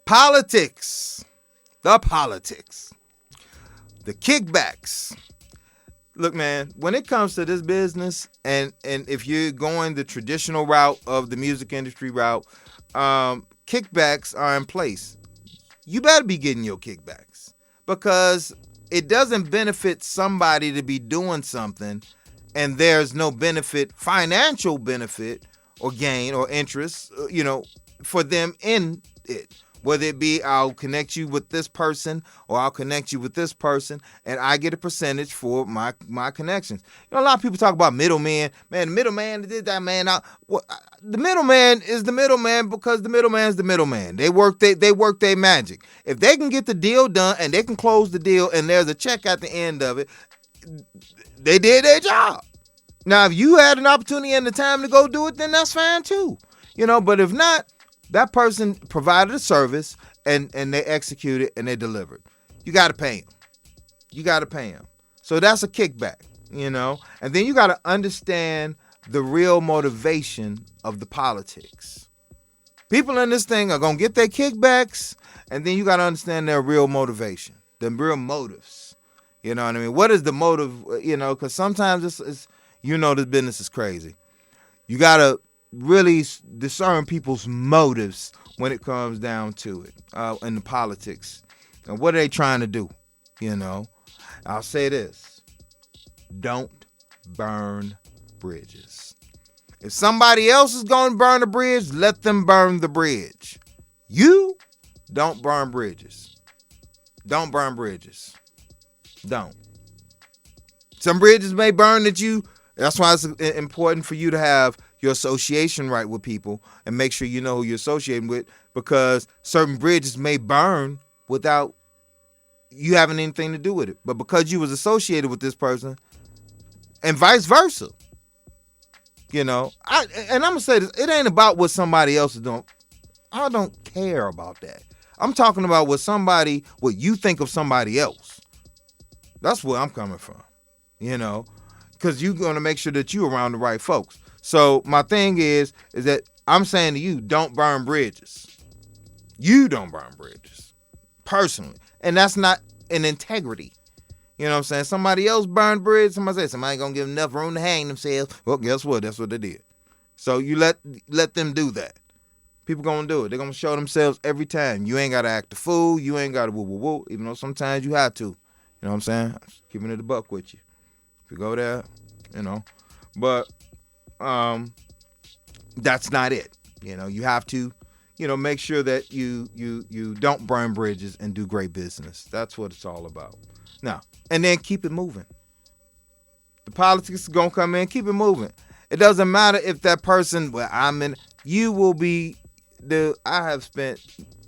Politics. The politics. The kickbacks. Look, man, when it comes to this business, and if you're going the traditional route of the music industry route, kickbacks are in place. You better be getting your kickbacks because it doesn't benefit somebody to be doing something and there's no benefit, financial benefit or gain or interest, for them in it. Whether it be I'll connect you with this person or I'll connect you with this person and I get a percentage for my connections. A lot of people talk about middleman. Man, the middleman did that, man. The middleman is the middleman because the middleman's the middleman. They work their magic. If they can get the deal done and they can close the deal and there's a check at the end of it, they did their job. Now, if you had an opportunity and the time to go do it, then that's fine too. But if not, that person provided a service and they executed and they delivered. You got to pay them. So that's a kickback, And then you got to understand the real motivation of the politics. People in this thing are going to get their kickbacks, and then you got to understand their real motivation, the real motives. You know what I mean? What is the motive? Because sometimes it's this business is crazy. You got to really discern people's motives when it comes down to it in the politics. And what are they trying to do? I'll say this. Don't burn bridges. If somebody else is going to burn a bridge, let them burn the bridge. You don't burn bridges. Don't burn bridges. Don't. Some bridges may burn that's why it's important for you to have your association right with people and make sure you know who you're associating with, because certain bridges may burn without you having anything to do with it. But because you was associated with this person and vice versa, and I'm going to say this, it ain't about what somebody else is doing. I don't care about that. I'm talking about what you think of somebody else. That's where I'm coming from, because you're going to make sure that you're around the right folks. So my thing is that I'm saying to you, don't burn bridges. You don't burn bridges, personally. And that's not an integrity. You know what I'm saying? Somebody else burned bridges. Somebody ain't going to give enough room to hang themselves. Well, guess what? That's what they did. So you let them do that. People going to do it. They're going to show themselves every time. You ain't got to act a fool. You ain't got to woo, even though sometimes you have to. You know what I'm saying? Keeping it a buck with you. If you go there, But that's not it. You have to, make sure that you don't burn bridges and do great business. That's what it's all about. Now, and then keep it moving. The politics is going to come in, keep it moving. It doesn't matter if that person, you will be, I have spent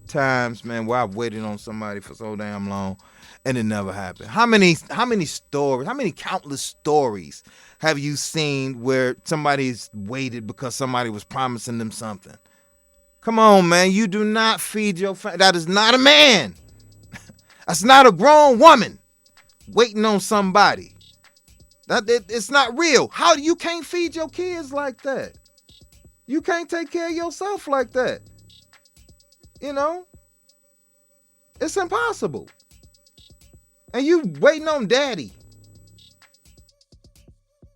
times, man, where I've waited on somebody for so damn long and it never happened. How many stories, how many countless stories have you seen where somebody's waited because somebody was promising them something? Come on, man. You do not feed your family. That is not a man. That's not a grown woman waiting on somebody. It's not real. How you can't feed your kids like that? You can't take care of yourself like that. It's impossible. And you waiting on daddy.